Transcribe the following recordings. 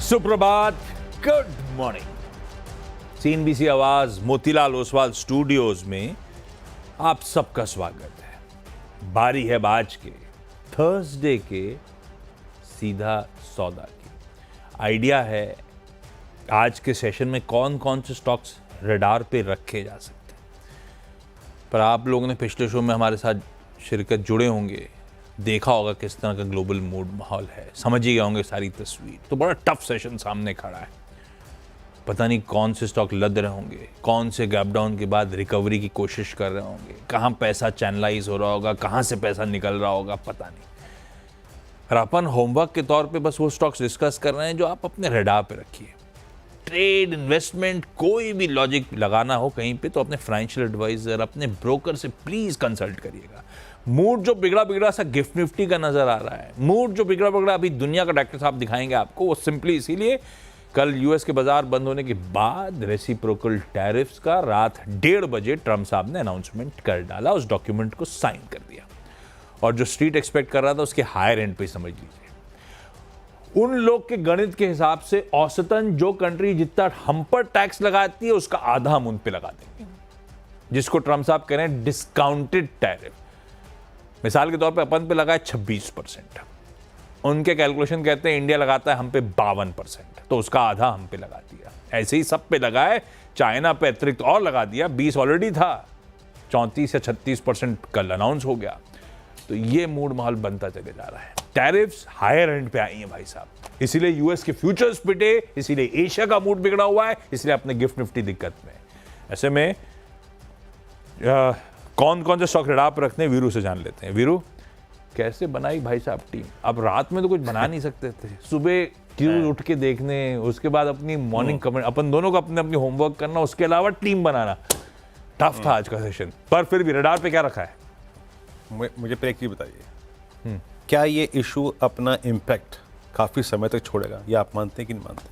सुप्रभात, good morning. CNBC आवाज Motilal Oswal studios में आप सबका स्वागत है। बारी है आज के थर्सडे के सीधा सौदा की। आइडिया है आज के सेशन में कौन कौन से स्टॉक्स रडार पे रखे जा सकते हैं। पर आप लोगों ने पिछले शो में हमारे साथ शिरकत जुड़े होंगे, देखा होगा किस तरह का ग्लोबल मूड माहौल है, समझ ही गए होंगे सारी तस्वीर। तो बड़ा टफ सेशन सामने खड़ा है। पता नहीं कौन से स्टॉक लद रहे होंगे, कौन से गैप डाउन के बाद रिकवरी की कोशिश कर रहे होंगे, कहाँ पैसा चैनलाइज हो रहा होगा, कहाँ से पैसा निकल रहा होगा, पता नहीं। और अपन होमवर्क के तौर पे बस वो स्टॉक्स डिस्कस कर रहे हैं जो आप अपने रडार पे रखिए। ट्रेड, इन्वेस्टमेंट, कोई भी लॉजिक लगाना हो कहीं पे तो अपने फाइनेंशियल एडवाइजर, अपने ब्रोकर से प्लीज कंसल्ट करिएगा। मूड जो बिगड़ा सा गिफ्ट निफ्टी का नजर आ रहा है, मूड जो बिगड़ा अभी दुनिया का डॉक्टर साहब दिखाएंगे आपको, वो सिंपली इसीलिए कल यूएस के बाजार बंद होने के बाद रेसिप्रोकल टैरिफ्स का रात 1:30 बजे ट्रम्प साहब ने अनाउंसमेंट कर डाला, उस डॉक्यूमेंट को साइन कर दिया। और जो स्ट्रीट एक्सपेक्ट कर रहा था उसके हायर एंड पे समझ लीजिए। उन लोग के गणित के हिसाब से औसतन जो कंट्री जितना हम पर टैक्स लगाती है उसका आधा हम उन पे लगा देंगे, जिसको ट्रम्प साहब कह रहे हैं डिस्काउंटेड टैरिफ। मिसाल के तौर पे अपन पे लगाए 26%, उनके कैलकुलेशन कहते हैं इंडिया लगाता है हम पे 52%, तो उसका आधा हम पे लगा दिया। ऐसे ही सब पे लगाए, चाइना पे अतिरिक्त और लगा दिया, 20 ऑलरेडी था, 34 या 36% कल अनाउंस हो गया। तो ये मूड माहौल बनता चले जा रहा है। टैरिफ्स हायर एंड पे आई हैं भाई साहब, इसीलिए यूएस के फ्यूचर्स पिटे, इसीलिए एशिया का मूड बिगड़ा हुआ है, इसलिए अपने गिफ्ट निफ्टी दिक्कत में। ऐसे में कौन कौन से स्टॉक रडार पर रखते हैं, वीरू से जान लेते हैं। वीरू, कैसे बनाई भाई साहब टीम? अब रात में तो कुछ बना नहीं सकते थे, सुबह क्यों उठ के देखने, उसके बाद अपनी मॉर्निंग कमेंट, अपन दोनों को अपने अपनी होमवर्क करना, उसके अलावा टीम बनाना, टफ था आज का सेशन। पर फिर भी रडार पे क्या रखा है? मुझे पहले एक चीज बताइए, क्या ये इशू अपना इम्पैक्ट काफी समय तक छोड़ेगा, या आप मानते हैं कि नहीं मानते?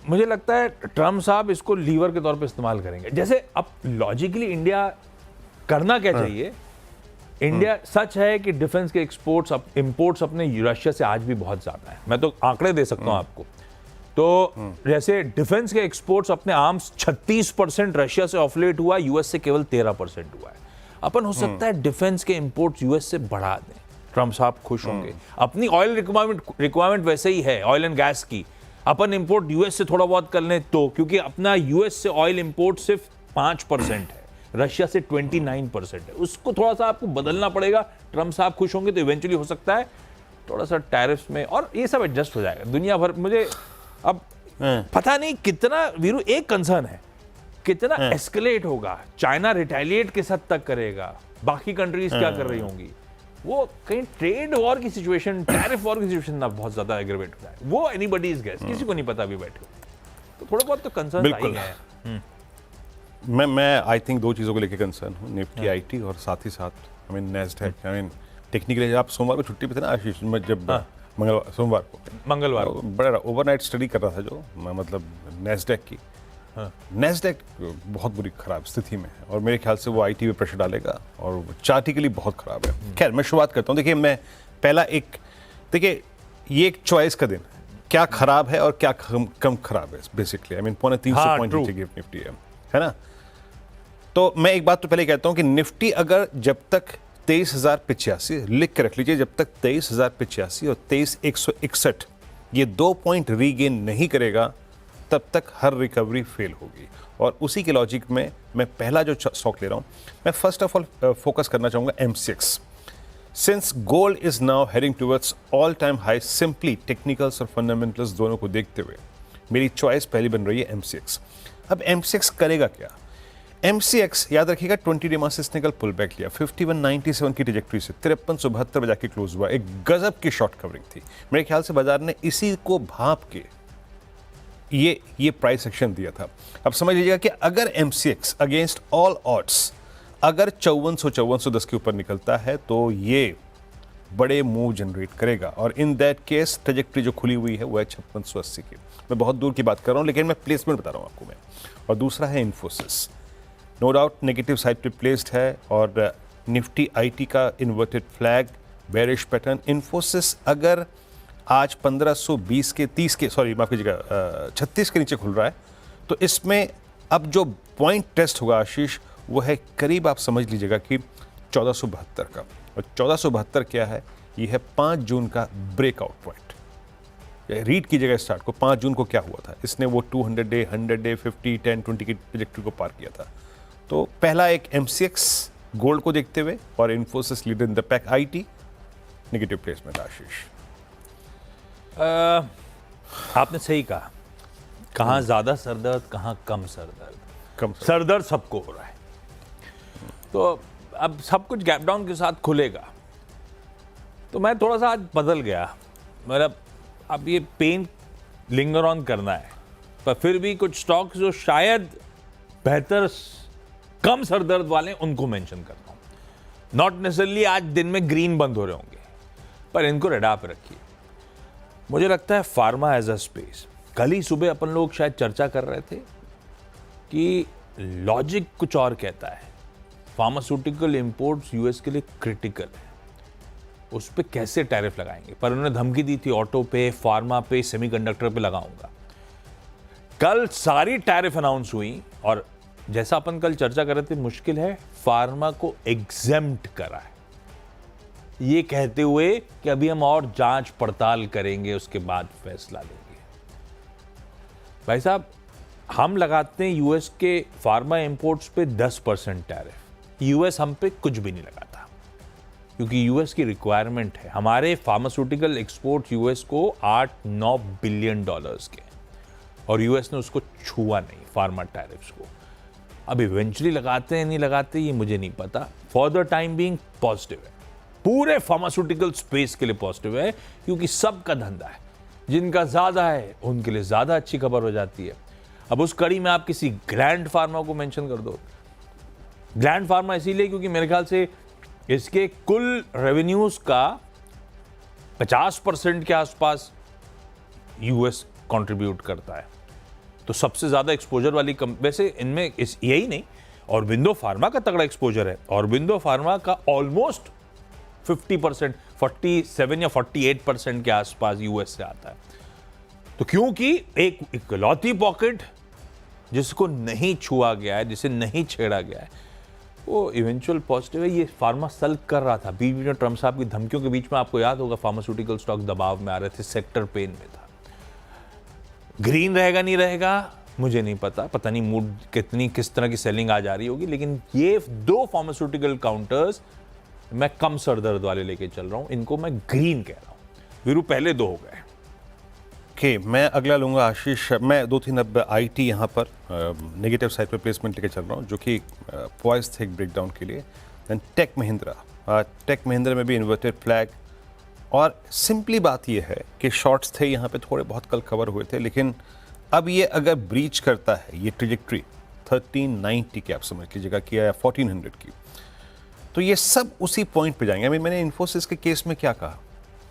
मुझे लगता है ट्रम्प साहब इसको लीवर के तौर पे इस्तेमाल करेंगे। जैसे अब लॉजिकली इंडिया करना क्या चाहिए, इंडिया सच है कि डिफेंस के इंपोर्ट्स अपने रशिया से आज भी बहुत ज्यादा है। मैं तो आंकड़े दे सकता हूं आपको। तो जैसे डिफेंस के एक्सपोर्ट्स अपने आर्म्स 36% रशिया से ऑफलेट हुआ, यूएस से केवल 13% हुआ है। अपन हो सकता है डिफेंस के इंपोर्ट्स यूएस से बढ़ा दें, ट्रम्प साहब खुश होंगे। अपनी ऑयल रिक्वायरमेंट वैसे ही है, ऑयल एंड गैस की, अपन इंपोर्ट यूएस से थोड़ा बहुत कर लें तो, क्योंकि अपना यूएस से ऑयल इंपोर्ट सिर्फ 5% है, रशिया से 29% है। उसको थोड़ा सा आपको बदलना पड़ेगा। ट्रम्प साहब खुश होंगे तो इवेंचुअली हो सकता है थोड़ा सा टैरिफ्स में, और ये सब एडजस्ट हो जाएगा दुनिया भर। मुझे अब पता नहीं कितना, वीरू एक कंसर्न है, कितना एस्केलेट होगा, चाइना रिटेलिएट किस हद तक करेगा, बाकी कंट्रीज क्या कर रही होंगी, वो कहीं ट्रेड वॉर की सिचुएशन, टैरिफ वॉर की सिचुएशन ना बहुत ज्यादा एग्रीवेट हो जाए, वो एनीबॉडीज गेस, किसी को नहीं पता अभी बैठे। तो थोड़ा बहुत तो कंसर्न आ ही गए। मैं आई थिंक दो चीज़ों को लेकर कंसर्न हूँ, निफ्टी आईटी और साथ ही साथ नेस्डैक। टेक्निकली आप सोमवार को छुट्टी पे थे ना आशीष, मैं जब मंगलवार को बड़ा ओवरनाइट स्टडी कर रहा था, जो मतलब नेस्डैक की। नेस्डैक बहुत बुरी खराब स्थिति में है और मेरे ख्याल से वो आईटी पे प्रेशर डालेगा और चार्टिकली बहुत खराब है। खैर मैं शुरुआत करता हूँ। देखिए, मैं पहला देखिए ये एक चॉइस का दिन है, क्या खराब है और क्या कम खराब है बेसिकली। 350 पॉइंट नीचे गिफ्ट निफ्टी है ना। तो मैं एक बात तो पहले कहता हूं कि निफ्टी अगर जब तक 23,085 लिख के रख लीजिए, जब तक 23,085 और 23,161 ये 2 पॉइंट रीगेन नहीं करेगा, तब तक हर रिकवरी फेल होगी। और उसी के लॉजिक में मैं पहला जो स्टॉक ले रहा हूं, मैं फर्स्ट ऑफ ऑल फोकस करना चाहूंगा MCX. Since gold is now heading towards all time high, simply technicals और फंडामेंटल्स दोनों को देखते हुए मेरी चॉइस पहली बन रही है एमसीएक्स। अब एमसीएक्स करेगा क्या? एमसीएक्स याद रखिएगा 20 डे मास इसने कल पुल बैक लिया 5197 की ट्रैजेक्टरी से 5372 बजा के क्लोज हुआ। एक गजब की शॉर्ट कवरिंग थी। मेरे ख्याल से बाजार ने इसी को भाप के ये प्राइस एक्शन दिया था। अब समझ लीजिएगा कि अगर एमसीएक्स अगेंस्ट ऑल ऑड्स अगर 5410 के ऊपर निकलता है तो ये बड़े मूव जनरेट करेगा, और इन दैट केस ट्रैजेक्टरी जो खुली हुई है वो है 5680 की। मैं बहुत दूर की बात कर रहा हूं, लेकिन मैं प्लेसमेंट बता रहा हूं आपको मैं। और दूसरा है Infosys, no doubt negative side पे प्लेस्ड है, और निफ्टी आईटी का inverted flag bearish pattern. Infosys अगर आज 1520 के 30 के सॉरी माफ कीजिएगा 36 के नीचे खुल रहा है। तो इसमें अब जो पॉइंट टेस्ट होगा आशीष, वो है करीब आप समझ लीजिएगा कि 1472 का। और 1472 क्या है? ये है 5 जून का ब्रेकआउट पॉइंट। रीड कीजिएगा इस चार्ट को। 5 जून को क्या हुआ था? इसने वो 200 डे 100 डे 50 10 20 की ट्रैजेक्टरी को पार किया था। तो पहला एक MCX गोल्ड को देखते हुए और Infosys leader in the pack IT negative placement. Ashish आपने सही कहा, कहाँ ज्यादा सरदर्द कहाँ कम सरदर्द। कम सरदर्द सबको हो रहा है, तो अब सब कुछ गैप डाउन के साथ खुलेगा। तो मैं थोड़ा सा आज बदल गया, मतलब अब ये पेन लिंगर ऑन करना है, पर फिर भी कुछ स्टॉक्स जो शायद बेहतर कम सरदर्द वाले उनको मेंशन करता हूं। नॉट नेसेसरली आज दिन में ग्रीन बंद हो रहे होंगे, पर इनको रेडा पे रखिए। मुझे लगता है फार्मा एज अ स्पेस, कल ही सुबह अपन लोग शायद चर्चा कर रहे थे कि लॉजिक कुछ और कहता है, फार्मास्यूटिकल इंपोर्ट्स यूएस के लिए क्रिटिकल है, उस पर कैसे टैरिफ लगाएंगे। पर उन्होंने धमकी दी थी ऑटो पे, फार्मा पे, सेमीकंडक्टर पे लगाऊंगा। कल सारी टैरिफ अनाउंस हुई और जैसा अपन कल चर्चा कर रहे थे, मुश्किल है फार्मा को एग्जेम्प्ट करा है, ये कहते हुए कि अभी हम और जांच पड़ताल करेंगे, उसके बाद फैसला लेंगे। भाई साहब, हम लगाते हैं यूएस के फार्मा इंपोर्ट्स पे 10% टैरिफ, यूएस हम पे कुछ भी नहीं लगाता, क्योंकि यूएस की रिक्वायरमेंट है। हमारे फार्मास्यूटिकल एक्सपोर्ट यूएस को 8-9 बिलियन डॉलर्स के, और यूएस ने उसको छुआ नहीं, फार्मा टैरिफ्स को। अब इवेंचुअली लगाते हैं नहीं लगाते ये मुझे नहीं पता। For the time being positive है, पूरे फार्मास्यूटिकल स्पेस के लिए पॉजिटिव है, क्योंकि सबका धंधा है, जिनका ज्यादा है उनके लिए ज्यादा अच्छी खबर हो जाती है। अब उस कड़ी में आप किसी ग्रैंड फार्मा को मेंशन कर दो। ग्रैंड फार्मा इसीलिए क्योंकि मेरे ख्याल से इसके कुल रेवेन्यूज का 50% के आसपास यूएस कंट्रीब्यूट करता है। तो सबसे ज्यादा एक्सपोजर वाली वैसे इनमें यही नहीं, ऑरबिंदो फार्मा का तगड़ा एक्सपोजर है। ऑरबिंदो फार्मा का ऑलमोस्ट 50%, 47 या 48% के आसपास यूएस से आता है। तो क्योंकि एक इकलौती पॉकेट जिसको नहीं छुआ गया है, जिसे नहीं छेड़ा गया है, वो इवेंचुअल पॉजिटिव है। ये फार्मा सल्क कर रहा था बीच में ट्रम्प साहब की धमकियों के बीच में, आपको याद होगा फार्मास्यूटिकल स्टॉक दबाव में आ रहे थे, सेक्टर पेन में था। ग्रीन रहेगा नहीं रहेगा मुझे नहीं पता नहीं मूड किस तरह की सेलिंग आ जा रही होगी, लेकिन ये 2 फार्मास्यूटिकल काउंटर्स मैं कम सरदर्द वाले लेके चल रहा हूं, इनको मैं ग्रीन कह रहा हूं। वीरू पहले 2 हो गए। मैं अगला लूंगा आशीष। मैं 2-3 अब IT यहाँ पर नेगेटिव साइड पर प्लेसमेंट लेके चल रहा हूँ, जो कि पॉइज थे एक ब्रेकडाउन के लिए। एंड टेक महिंद्रा में भी इन्वर्टेड फ्लैग। और सिंपली बात यह है कि शॉर्ट्स थे यहाँ पे, थोड़े बहुत कल कवर हुए थे, लेकिन अब ये अगर ब्रीच करता है ये ट्रेजेक्ट्री 1390 की, आप समझ लीजिएगा कि, या 1400 की, तो ये सब उसी पॉइंट पे जाएंगे। मैंने इन्फोसिस के केस में क्या कहा,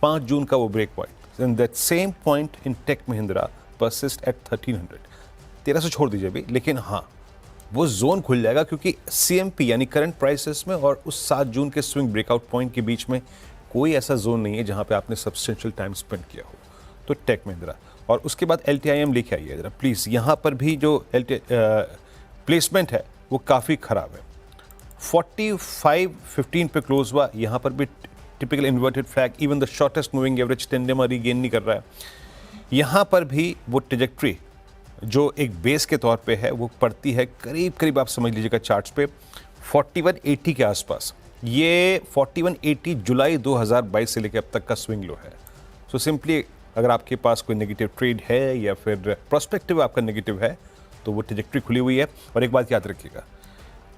5 जून का वो break point, and that same point in tech Mahindra persist at 1300। 1300 छोड़ दीजिए अभी, लेकिन हाँ वो जोन खुल जाएगा, क्योंकि CMP यानी करंट प्राइसेस में और उस 7 जून के स्विंग ब्रेकआउट पॉइंट के बीच में कोई ऐसा जोन नहीं है जहां पे आपने सब्सटेंशियल टाइम स्पेंड किया हो। तो टेक महिंद्रा, और उसके बाद LTIM लेके आइए जरा प्लीज़। यहाँ पर भी जो प्लेसमेंट है वो काफ़ी ख़राब है। 45.15 पे क्लोज हुआ, यहाँ पर भी typical inverted flag. Even the shortest moving average 10 day regain नहीं कर रहा है। यहाँ पर भी वो ट्रेजेक्ट्री जो एक बेस के तौर पे है वो पड़ती है करीब आप समझ लीजिएगा चार्ट्स पे 4180 के आसपास। ये 4180 जुलाई 2022 से लेकर अब तक का स्विंग लो है। सो सिंपली अगर आपके पास कोई नेगेटिव ट्रेड है या फिर प्रोस्पेक्टिव आपका नेगेटिव है, तो वो ट्रेजेक्ट्री खुली हुई है। और एक बात याद रखिएगा,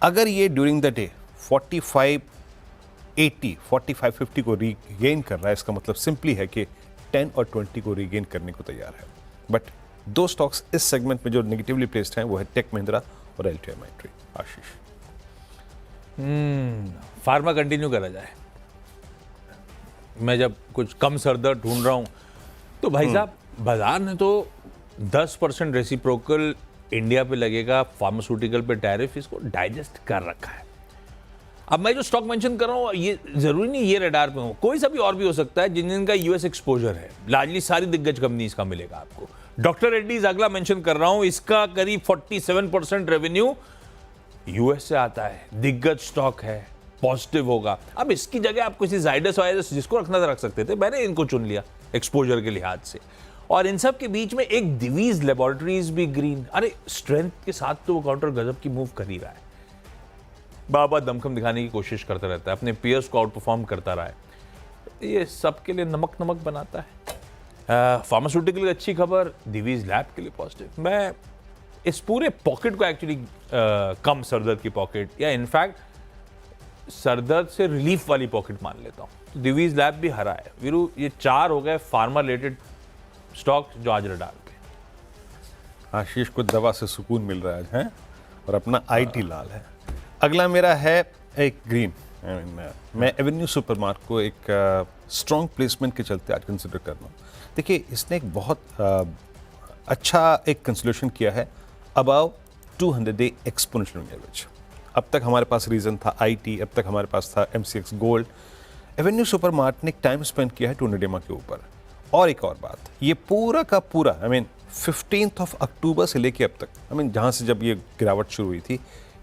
अगर ये ड्यूरिंग द डे 4580 4550 को रीगेन कर रहा है, इसका मतलब सिंपली है कि 10 और 20 को रीगेन करने को तैयार है। बट 2 स्टॉक्स इस सेगमेंट में जो नेगेटिवली प्लेस्ड हैं वो है टेक महिंद्रा और LTI माइंट्री। आशीष, फार्मा कंटिन्यू करा जाए। मैं जब कुछ कम सरदर्द ढूंढ रहा हूं, तो भाई साहब बाजार ने तो 10% रेसिप्रोकल इंडिया पे लगेगा, फार्मास्यूटिकल पे टैरिफ, इसको डाइजेस्ट कर रखा है। अब मैं जो स्टॉक मेंशन कर रहा हूँ ये जरूरी नहीं ये रडार पे हो, कोई सा भी और भी हो सकता है जिनका यूएस एक्सपोजर है। लार्जली सारी दिग्गज कंपनीज का मिलेगा आपको। डॉक्टर रेड्डीज अगला मेंशन कर रहा हूं, इसका करीब 47% रेवेन्यू यूएस से आता है, दिग्गज स्टॉक है, पॉजिटिव होगा। अब इसकी जगह आप किसी जाइडस वाइडस जिसको रखना रख सकते थे, मैंने इनको चुन लिया एक्सपोजर के लिहाज से। और इन सब के बीच में एक दिवीज लेबोरेटरीज भी ग्रीन, अरे स्ट्रेंथ के साथ तो वो काउंटर गजब की मूव कर ही रहा है, बाबा दमखम दिखाने की कोशिश करता रहता है, अपने पीयर्स को आउट परफॉर्म करता रहा है। ये सबके लिए नमक नमक बनाता है। फार्मास्यूटिकल की अच्छी खबर, दिवीज लैब के लिए पॉजिटिव। मैं इस पूरे पॉकेट को एक्चुअली कम सरदर्द की पॉकेट या इनफैक्ट सरदर्द से रिलीफ वाली पॉकेट मान लेता हूँ। तो दिवीज लैब भी हरा है। वीरू ये 4 हो गए फार्मा रिलेटेड स्टॉक जो आज रडार पे। आशीष को दवा से सुकून मिल रहा है और अपना आईटी लाल है। अगला मेरा है एक ग्रीन। मैं एवेन्यू सुपरमार्ट को एक स्ट्रॉन्ग प्लेसमेंट के चलते आज कंसिडर कर रहा हूँ। देखिए इसने एक बहुत अच्छा एक कंसोलिडेशन किया है अबाव 200 डे एक्सपोनेंशियल एवरेज। अब तक हमारे पास रीजन था आईटी, अब तक हमारे पास था एमसीएक्स गोल्ड। एवेन्यू सुपरमार्ट ने टाइम स्पेंड किया है 200 डेमा के ऊपर। और एक और बात, ये पूरा का पूरा 15 अक्टूबर से लेके अब तक जहाँ से जब ये गिरावट शुरू हुई थी,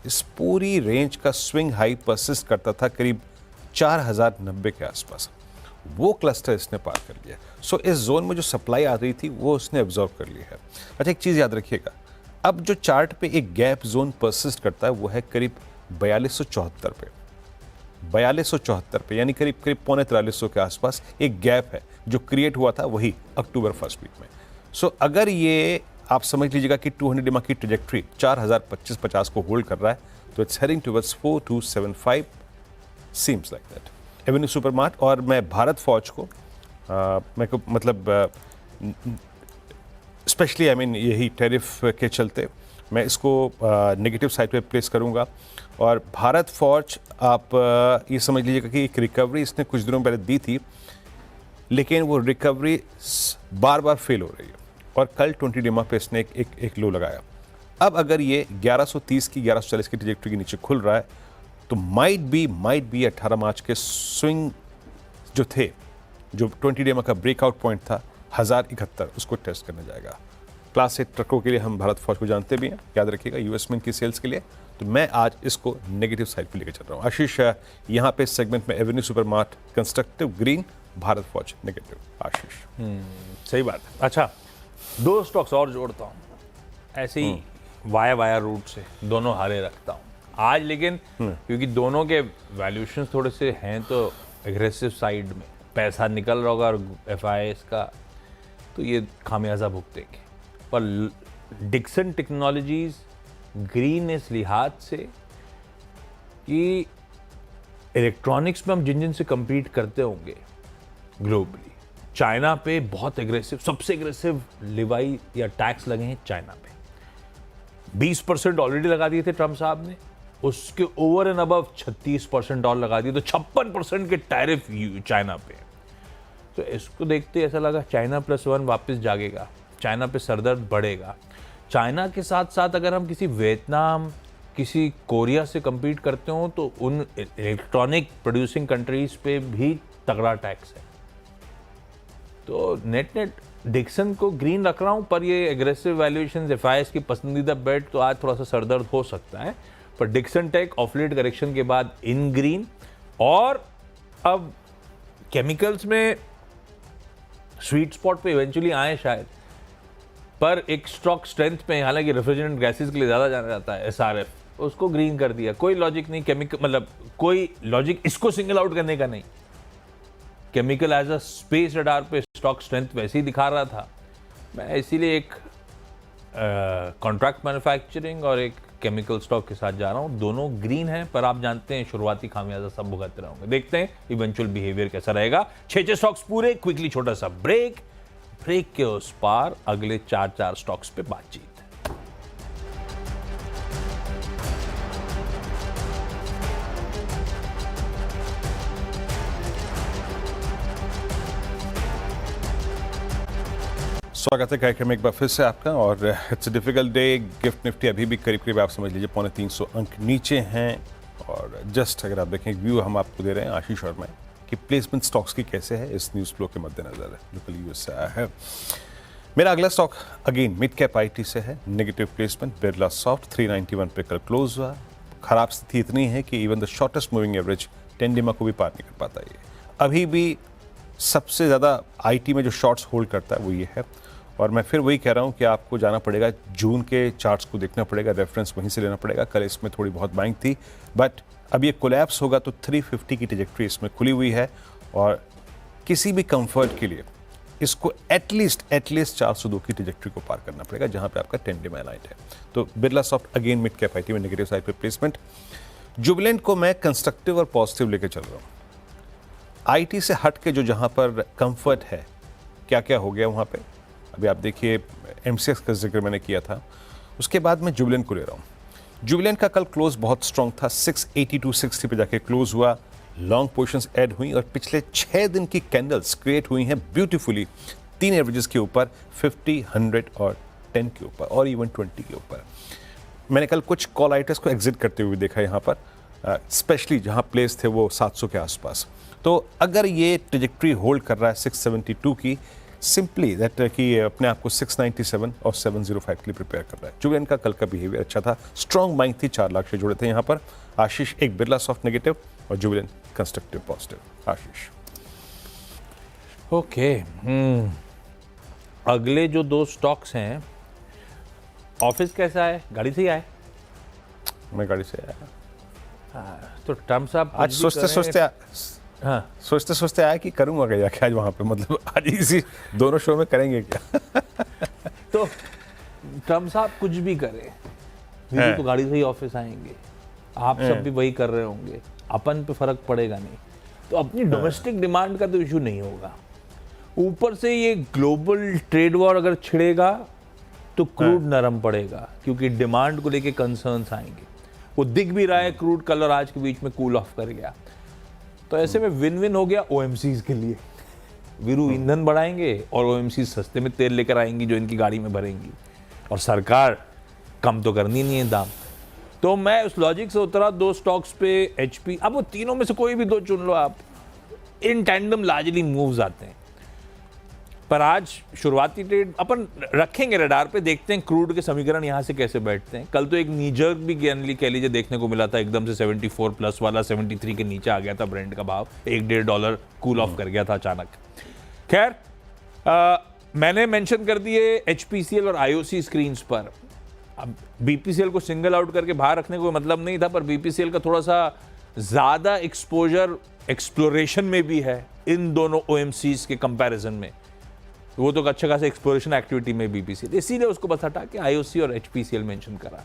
इस पूरी रेंज का स्विंग हाई परसिस्ट करता था करीब 4090 के आसपास। वो क्लस्टर इसने पार कर लिया। सो इस जोन में जो सप्लाई आ रही थी वो उसने एब्जॉर्ब कर लिया है। अच्छा एक चीज़ याद रखिएगा, अब जो चार्ट पे एक गैप जोन परसिस्ट करता है वो है करीब 4274 पे। 4274 पे यानी करीब 4350 के आसपास एक गैप है जो क्रिएट हुआ था वही अक्टूबर फर्स्ट वीक में। सो अगर ये आप समझ लीजिएगा कि 200 डेमा की ट्रेजेक्ट्री 4025-50 को होल्ड कर रहा है तो it's heading towards 4275 seems like that. Avenue supermart और मैं भारत फौज को मैं को मतलब स्पेशली यही टैरिफ के चलते मैं इसको नेगेटिव साइड पे प्लेस करूंगा। और भारत फौज आप ये समझ लीजिएगा कि एक रिकवरी इसने कुछ दिनों पहले दी थी, लेकिन वो रिकवरी बार बार फेल हो रही है और कल 20 डेमा पे इसने एक लो लगाया। अब अगर ये 1130 की 1140 की ट्रेजेक्टरी के नीचे खुल रहा है तो माइट बी 18 मार्च के स्विंग जो थे, जो 20 डेमा का ब्रेकआउट पॉइंट था 1071, उसको टेस्ट करने जाएगा। क्लास 8 ट्रकों के लिए हम भारत फौज को जानते भी हैं, याद रखिएगा यूएस में की सेल्स के लिए। तो मैं आज इसको नेगेटिव साइड पे लेकर चल रहा हूँ। आशीष यहाँ पे इस सेगमेंट में Avenue supermart constructive green, Bharat फौज नेगेटिव। आशीष सही बात है। अच्छा 2 स्टॉक्स और जोड़ता हूँ ऐसे ही वाया रूट से, दोनों हारे रखता हूँ आज। लेकिन क्योंकि दोनों के वैल्यूएशन थोड़े से हैं तो एग्रेसिव साइड में, पैसा निकल रहा होगा और एफआईएस का, तो ये खामियाजा भुगतेंगे। पर डिक्सन टेक्नोलॉजीज ग्रीन इस लिहाज से कि इलेक्ट्रॉनिक्स में हम जिन से कम्पीट करते होंगे ग्लोबली, चाइना पे बहुत एग्रेसिव, सबसे एग्रेसिव लिवाई या टैक्स लगे हैं चाइना पे। 20% ऑलरेडी लगा दिए थे ट्रम्प साहब ने, उसके ओवर एंड अबव 36% और लगा दिए, तो 56% के टैरिफ चाइना पे। तो इसको देखते ऐसा लगा चाइना +1 वापस जागेगा, चाइना पे सरदर्द बढ़ेगा। चाइना के साथ साथ अगर हम किसी वियतनाम, किसी कोरिया से compete करते हो तो उन इलेक्ट्रॉनिक प्रोड्यूसिंग कंट्रीज पे भी तगड़ा टैक्स है। तो नेट डिक्सन को ग्रीन रख रहा हूं, पर ये एग्रेसिव वैल्यूएशन एफआईएस की पसंदीदा बेट, तो आज थोड़ा सा सरदर्द हो सकता है। पर डिक्सन टेक ऑफ-लेट करेक्शन के बाद इन ग्रीन। और अब केमिकल्स में स्वीट स्पॉट पे इवेंचुअली आए शायद, पर एक स्टॉक स्ट्रेंथ पे, हालांकि रेफ्रिजरेंट गैसेस के लिए ज़्यादा जाना जाता है एसआरएफ, उसको ग्रीन कर दिया। कोई लॉजिक नहीं, केमिकल मतलब कोई लॉजिक इसको सिंगल आउट करने का नहीं। Chemical as a space radar पे स्टॉक स्ट्रेंथ वैसे ही दिखा रहा था। मैं इसीलिए एक कॉन्ट्रैक्ट मैन्युफैक्चरिंग और एक केमिकल स्टॉक के साथ जा रहा हूँ। दोनों ग्रीन हैं, पर आप जानते हैं शुरुआती खामियाजा सब भुगत रहे होंगे। देखते हैं इवेंचुअल बिहेवियर कैसा रहेगा। 6 स्टॉक्स पूरे, क्विकली छोटा सा ब्रेक के उस पार अगले 4 स्टॉक्स पे बातचीत। स्वागत है कार्यक्रम में एक बार फिर से आपका। और it's difficult day. Gift Nifty अभी भी करीब आप समझ लीजिए 350 अंक नीचे हैं। और जस्ट अगर आप देखें व्यू हम आपको दे रहे हैं आशीष और मैं कि प्लेसमेंट स्टॉक्स की कैसे है इस न्यूज़ फ्लो के मद्देनजर जो कल यूएस से आया है। मेरा अगला stock again mid cap IT से है, नेगेटिव प्लेसमेंट बिरला सॉफ्ट 391 पे कल क्लोज हुआ। खराब स्थिति इतनी है कि even the shortest moving average 10 Dima को भी पार नहीं कर पाता ये। अभी भी सबसे ज़्यादा आईटी में जो शॉर्ट्स होल्ड करता है वो ये है, और मैं फिर वही कह रहा हूँ कि आपको जाना पड़ेगा जून के चार्ट्स को देखना पड़ेगा, रेफरेंस वहीं से लेना पड़ेगा। कल इसमें थोड़ी बहुत बाइंग थी, बट अब ये कोलैप्स होगा तो 350 की ट्रैजेक्टरी इसमें खुली हुई है, और किसी भी कंफर्ट के लिए इसको एटलीस्ट 402 की ट्रैजेक्टरी को पार करना पड़ेगा, जहां पे आपका 10 डिमा अलाइंड है। तो Birla soft again mid cap IT में नेगेटिव साइड पे प्लेसमेंट। जुबिलेंट को मैं कंस्ट्रक्टिव और पॉजिटिव लेके चल रहा हूँ। आईटी से हट के जो जहां पर कंफर्ट है, क्या क्या हो गया वहां पे, अभी आप देखिए एमसीएक्स का जिक्र मैंने किया था, उसके बाद मैं जुबिलेंट को ले रहा हूँ। जुबिलेंट का कल क्लोज बहुत स्ट्रॉन्ग था, 682.60 पे जाके क्लोज हुआ। लॉन्ग पोजीशंस ऐड हुई और पिछले 6 दिन की कैंडल्स क्रिएट हुई हैं ब्यूटीफुली 3 एवरेजेस के ऊपर, 50, 100 और 10 के ऊपर और इवन 20 के ऊपर। मैंने कल कुछ कॉल आइटर्स को एग्जिट करते हुए देखा यहाँ पर, स्पेशली जहाँ प्लेस थे वो 700 के आसपास। तो अगर ये ट्रैजेक्टरी होल्ड कर रहा है 672 की, सिंपली दैट कि अपने आप को 697 और 705 के लिए प्रिपेयर कर रहा है। जुबिलेंट का कल का बिहेवियर अच्छा था, स्ट्रॉन्ग बाइंग थी, 4 लाख से जुड़े थे यहाँ पर। आशीष एक बिरला सॉफ्ट नेगेटिव और जुबिलेंट कंस्ट्रक्टिव पॉजिटिव। आशीष ओके। अगले जो 2 स्टॉक्स हैं, ऑफिस कैसा है? गाड़ी से ही आए? मैं गाड़ी से आया। तो टर्म साहब आज सोचते सोचते आया कि करूंगा क्या आज वहाँ पे, मतलब आज इसी दोनों शो में करेंगे क्या? तो ट्रम्प साहब कुछ भी करे, वीरू तो गाड़ी से ही ऑफिस आएंगे, आप सब भी वही कर रहे होंगे, अपन पे फर्क पड़ेगा नहीं। तो अपनी डोमेस्टिक डिमांड का तो इशू नहीं होगा, ऊपर से ये ग्लोबल ट्रेड वॉर अगर छिड़ेगा तो क्रूड नरम पड़ेगा, क्योंकि डिमांड को लेके कंसर्न्स आएंगे। वो दिख भी रहा है, क्रूड कल और आज के बीच में कूल ऑफ कर गया। तो ऐसे में विन विन हो गया ओएमसीज के लिए। वीरू ईंधन बढ़ाएंगे और ओएमसीज सस्ते में तेल लेकर आएंगी जो इनकी गाड़ी में भरेंगी, और सरकार कम तो करनी नहीं है दाम। तो मैं उस लॉजिक से उतरा 2 स्टॉक्स पे, एचपी, अब वो तीनों में से कोई भी 2 चुन लो आप, इन टैंडम लार्जली मूव्स आते हैं। पर आज शुरुआती ट्रेड अपन रखेंगे रडार पे, देखते हैं क्रूड के समीकरण यहाँ से कैसे बैठते हैं। कल तो एक नीजर्क भी कह लीजिए देखने को मिला था, एकदम से 74 प्लस वाला 73 के नीचे आ गया था ब्रेंट का भाव, $1-1.5 कूल ऑफ कर गया था अचानक। खैर, मैंने मेंशन कर दिए एचपीसीएल और आईओसी स्क्रीन्स पर। अब बीपीसीएल को सिंगल आउट करके बाहर रखने को मतलब नहीं था, पर बीपीसीएल का थोड़ा सा ज्यादा एक्सपोजर एक्सप्लोरेशन में भी है इन दोनों ओएमसीज के कंपैरिजन में। वो तो अच्छा खासा एक्सप्लोरेशन एक्टिविटी में बीपीसीएल, इसीलिए उसको बस हटा के आईओसी और एचपीसीएल मेंशन करा।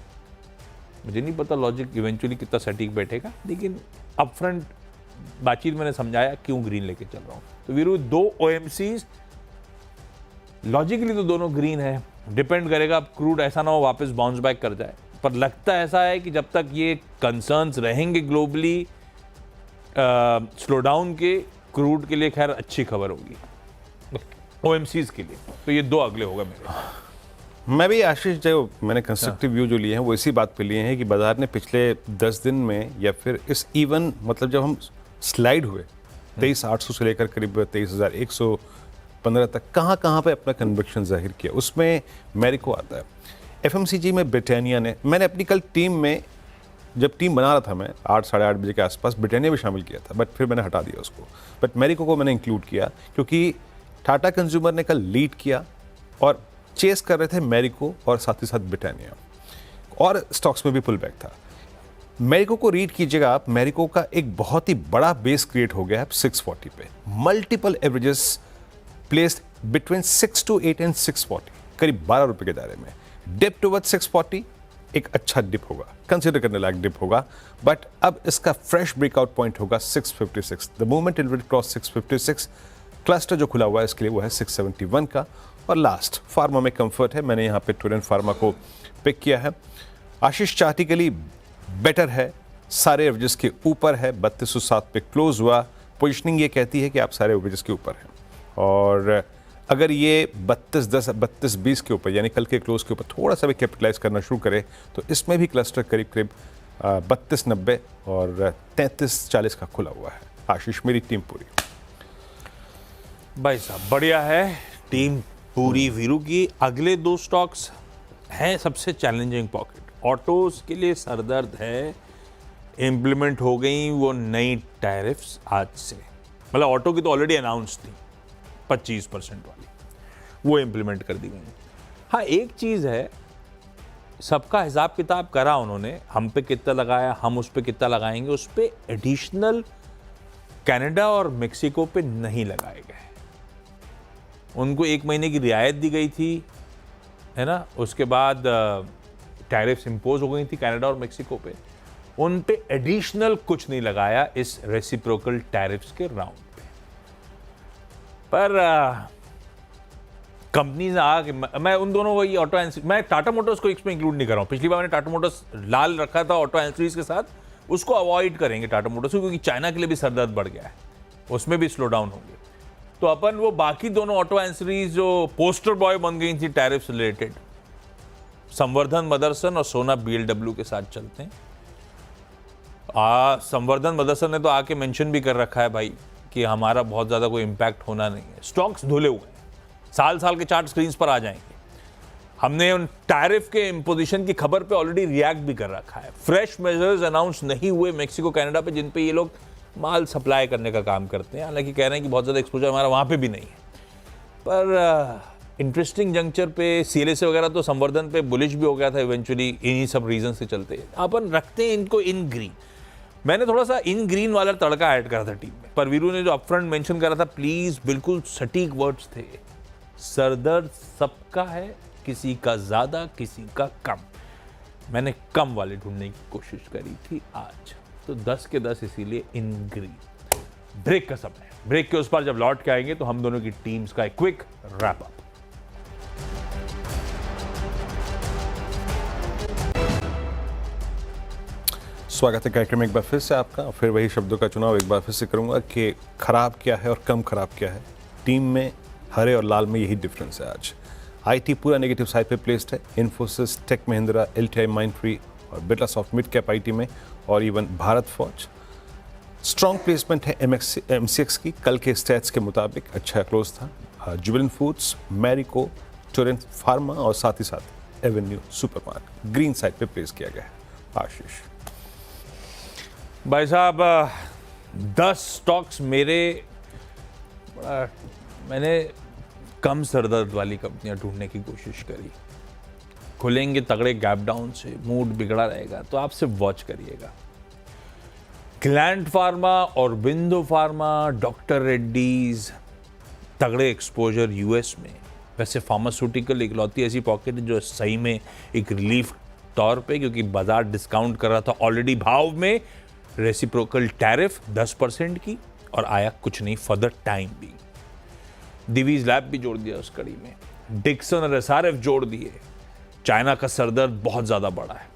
मुझे नहीं पता लॉजिक इवेंचुअली कितना सटीक बैठेगा, लेकिन अपफ्रंट बातचीत मैंने समझाया क्यों ग्रीन लेके चल रहा हूँ। तो वीरू 2 ओएमसीज लॉजिकली तो दोनों ग्रीन है, डिपेंड करेगा अब क्रूड ऐसा ना हो वापस बाउंस बैक कर जाए। पर लगता ऐसा है कि जब तक ये कंसर्न्स रहेंगे ग्लोबली स्लो डाउन के, क्रूड के लिए खैर अच्छी खबर होगी ओएमसीज के लिए। तो ये 2 अगले होगा मेरे। मैं भी आशीष, जो मैंने कंस्ट्रक्टिव व्यू जो लिए हैं वो इसी बात पे लिए हैं कि बाजार ने पिछले 10 दिन में या फिर इस इवन मतलब जब हम स्लाइड हुए 23,800 से लेकर करीब 23,115 तक कहाँ पे अपना कन्विक्शन जाहिर किया, उसमें मैरिको आता है। एफएमसीजी में ब्रिटानिया ने, मैंने अपनी कल टीम में जब टीम बना रहा था मैं 8 साढ़े 8 बजे के आसपास ब्रिटानिया भी शामिल किया था, बट फिर मैंने हटा दिया उसको। बट मैरिको को मैंने इंक्लूड किया क्योंकि टाटा कंज्यूमर ने कल लीड किया और चेस कर रहे थे मैरिको और साथ ही साथ ब्रिटानिया, और स्टॉक्स में भी पुल बैक था। मैरिको को रीड कीजिएगा आप, मैरिको का एक बहुत ही बड़ा बेस क्रिएट हो गया है 640 पे, multiple averages placed between 6 to 8 and 640, करीब 12 रुपए के दायरे में। डिप टुवर्ड 640 एक अच्छा डिप होगा, कंसिडर करने लायक डिप होगा, बट अब इसका फ्रेश ब्रेकआउट पॉइंट होगा 656। The moment it will cross 656, cluster जो खुला हुआ है इसके लिए वो है 671 का। और लास्ट फार्मा में कंफर्ट है, मैंने यहाँ पे टोरेंट फार्मा को पिक किया है। आशीष चार्टिकली बेटर है, सारे एवरेजेस के ऊपर है, 3207 पे क्लोज हुआ। पोजिशनिंग ये कहती है कि आप सारे एवरेजेस के ऊपर हैं, और अगर ये 3210 3220 के ऊपर यानी कल के क्लोज के ऊपर थोड़ा सा भी कैपिटलाइज करना शुरू करे तो इसमें भी क्लस्टर करीब करीब 32-90 और 33-40 का खुला हुआ है। आशीष, मेरी टीम पूरी। भाई साहब बढ़िया है, टीम पूरी वीरू की। अगले दो स्टॉक्स हैं सबसे चैलेंजिंग पॉकेट। ऑटोज के लिए सरदर्द है, इम्प्लीमेंट हो गई वो नई टैरिफ्स आज से। मतलब ऑटो की तो ऑलरेडी अनाउंस थी 25% वाली, वो इम्प्लीमेंट कर दी गई। हाँ, एक चीज़ है, सबका हिसाब किताब करा उन्होंने, हम पे कितना लगाया, हम उस पे कितना लगाएंगे, उस पे एडिशनल कनाडा और मेक्सिको पे नहीं लगाए गए। उनको 1 महीने की रियायत दी गई थी, है ना। उसके बाद टैरिफ्स इंपोज हो गई थी कनाडा और मेक्सिको पे, उन पे एडिशनल कुछ नहीं लगाया इस रेसिप्रोकल टैरिफ्स के राउंड पे। पर कंपनीज आके, मैं उन दोनों को, ये ऑटो एंसिलरीज, मैं टाटा मोटर्स को इसमें इंक्लूड नहीं कर रहा हूँ। पिछली बार मैंने टाटा मोटर्स लाल रखा था ऑटो एंसिलरीज के साथ, उसको अवॉइड करेंगे टाटा मोटर्स को, क्योंकि चाइना के लिए भी सरदर्द बढ़ गया है, उसमें भी स्लो डाउन होंगे। तो अपन वो बाकी दोनों ऑटो एंसिलरीज जो पोस्टर बॉय बन गई थी टैरिफ्स रिलेटेड, संवर्धन मदरसन और सोना BLW के साथ चलते हैं। संवर्धन मदरसन ने तो आके मेंशन भी कर रखा है भाई कि हमारा बहुत ज़्यादा कोई इम्पैक्ट होना नहीं है। स्टॉक्स धुले हुए हैं, साल साल के चार्ट स्क्रीन्स पर आ जाएंगे। हमने उन टैरिफ के इम्पोजिशन की खबर पे ऑलरेडी रिएक्ट भी कर रखा है। फ्रेश मेजर्स अनाउंस नहीं हुए मेक्सिको कनाडा पे, जिन पे ये लोग माल सप्लाई करने का काम करते हैं। हालांकि कह रहे हैं कि बहुत ज़्यादा एक्सपोजर हमारा वहाँ पे भी नहीं है, पर इंटरेस्टिंग जंक्चर पे CLSA वगैरह तो संवर्धन पे बुलिश भी हो गया था इवेंचुअली, इन्हीं सब रीजन से चलते। अपन रखते हैं इनको इन ग्रीन। मैंने थोड़ा सा इन ग्रीन वाला तड़का ऐड करा था टीम में, पर वीरू ने जो अपफ्रंट मेंशन करा था, प्लीज बिल्कुल सटीक वर्ड्स थे। सरदर्द सबका है, किसी का ज्यादा किसी का कम। मैंने कम वाले ढूंढने की कोशिश करी थी आज, तो 10 के 10 इसीलिए इन ग्रीन। ब्रेक का समय, ब्रेक के उस पार जब लौट के आएंगे तो हम दोनों की टीम्स का एक क्विक रैप अप। स्वागत है कार्यक्रम में एक बार फिर से आपका। फिर वही शब्दों का चुनाव एक बार फिर से करूंगा कि खराब क्या है और कम खराब क्या है। टीम में हरे और लाल में यही डिफरेंस है आज। IT पूरा नेगेटिव साइड पे प्लेस्ड है। Infosys, tech Mahindra, LTI, Mindtree और Birlasoft mid cap IT में, और even Bharat Forge. Strong placement है MCX की, कल के स्टैट्स के मुताबिक अच्छा क्लोज था। Jubilant foods, Marico, Torrent pharma और साथ ही साथ एवेन्यू सुपरमार्केट ग्रीन साइड पे प्लेस किया गया है। आशीष भाई साहब, 10 स्टॉक्स मेरे, मैंने कम सरदर्द वाली कंपनियां ढूंढने की कोशिश करी। खुलेंगे तगड़े गैप डाउन से, मूड बिगड़ा रहेगा, तो आप सिर्फ वॉच करिएगा। ग्लैंड फार्मा और विंडो फार्मा, डॉक्टर रेड्डीज, तगड़े एक्सपोजर US में। वैसे फार्मास्यूटिकल इकलौती ऐसी पॉकेट है जो सही में एक रिलीफ तौर पे, क्योंकि बाजार डिस्काउंट कर रहा था ऑलरेडी भाव में रेसिप्रोकल टैरिफ 10% की, और आया कुछ नहीं फॉर द टाइम भी। दिवीज लैब भी जोड़ दिया उस कड़ी में, डिक्सन और SRF जोड़ दिए। चाइना का सरदर्द बहुत ज्यादा बड़ा है।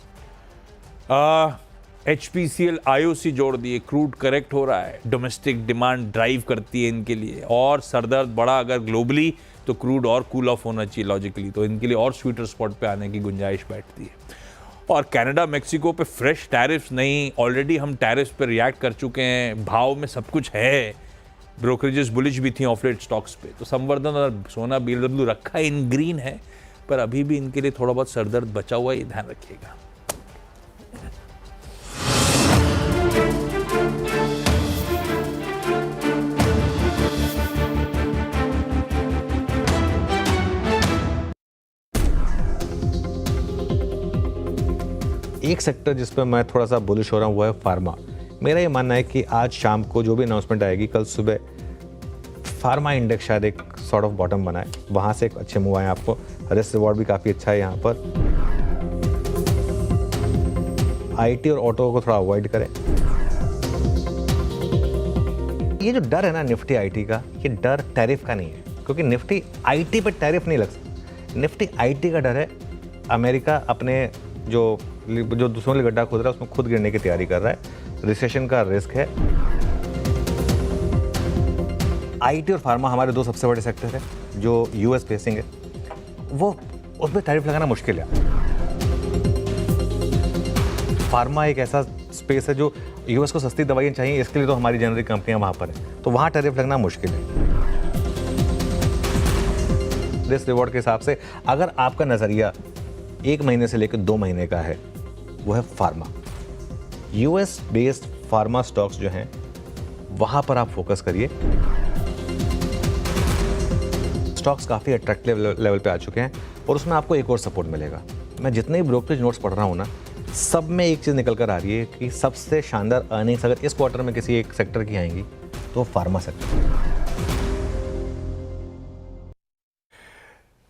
HPCL, IOC जोड़ दिए। क्रूड करेक्ट हो रहा है, डोमेस्टिक डिमांड ड्राइव करती है इनके लिए, और सरदर्द बड़ा अगर ग्लोबली तो क्रूड और कूल ऑफ होना चाहिए लॉजिकली, तो इनके लिए और स्वीटर स्पॉट पे आने की गुंजाइश बैठती है। और कनाडा मेक्सिको पे फ्रेश टैरिफ्स नहीं, ऑलरेडी हम टैरिफ्स पे रिएक्ट कर चुके हैं, भाव में सब कुछ है। ब्रोकरेजेस बुलिश भी थी ऑफ लेट स्टॉक्स पे, तो संवर्धन और सोना BLW रखा इन ग्रीन है, पर अभी भी इनके लिए थोड़ा बहुत सरदर्द बचा हुआ है, ये ध्यान रखिएगा। एक सेक्टर जिस पर मैं थोड़ा सा बुलिश हो रहा हूँ वो है फार्मा। मेरा ये मानना है कि आज शाम को जो भी अनाउंसमेंट आएगी, कल सुबह फार्मा इंडेक्स शायद एक सॉर्ट ऑफ बॉटम बनाए, वहाँ से एक अच्छे मूव आए। आपको रिस्क रिवॉर्ड भी काफ़ी अच्छा है यहाँ पर। IT और ऑटो को थोड़ा अवॉइड करें। ये जो डर है ना निफ्टी IT का, ये डर टैरिफ का नहीं है, क्योंकि निफ्टी IT पर टैरिफ नहीं लग सकता। निफ्टी IT का डर है अमेरिका अपने जो दूसरों के लिए गड्ढा खोद रहा है उसमें खुद गिरने की तैयारी कर रहा है। रिसेशन का रिस्क है। IT और फार्मा हमारे दो सबसे बड़े सेक्टर है जो US फेसिंग है, वो उसमें टैरिफ लगाना मुश्किल है। फार्मा एक ऐसा स्पेस है जो यूएस को सस्ती दवाइयाँ चाहिए, इसके लिए तो हमारी जेनरिक कंपनियां वहाँ पर हैं, तो वहाँ टैरिफ लगना मुश्किल है। रिस्क रिवॉर्ड के हिसाब से अगर आपका नज़रिया 1 महीने से लेकर 2 महीने का है, वो है pharma. US based pharma stocks जो हैं वहाँ पर आप फोकस करिए। स्टॉक्स काफ़ी अट्रैक्टिव लेवल पे आ चुके हैं और उसमें आपको एक और सपोर्ट मिलेगा। मैं जितने भी ब्रोकरेज नोट्स पढ़ रहा हूँ ना, सब में एक चीज़ निकल कर आ रही है कि सबसे शानदार अर्निंग्स अगर इस क्वार्टर में किसी एक सेक्टर की आएंगी तो फार्मा सेक्टर।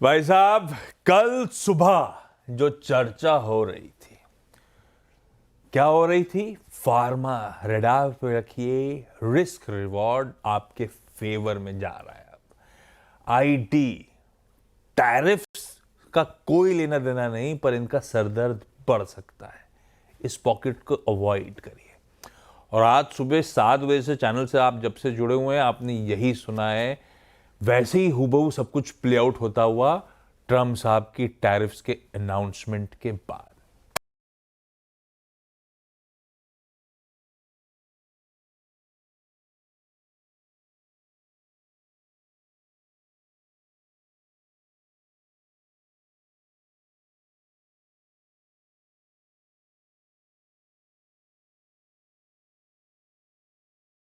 भाई साहब, कल सुबह जो चर्चा हो रही थी, क्या हो रही थी? फार्मा रडार पे रखिए, रिस्क रिवॉर्ड आपके फेवर में जा रहा है। अब आईटी टैरिफ्स का कोई लेना देना नहीं, पर इनका सरदर्द बढ़ सकता है। इस पॉकेट को अवॉइड करिए। और आज सुबह 7 बजे से चैनल से आप जब से जुड़े हुए हैं, आपने यही सुना है, वैसे ही हुबहू सब कुछ प्ले आउट होता हुआ ट्रम्प साहब की टैरिफ्स के अनाउंसमेंट के बाद।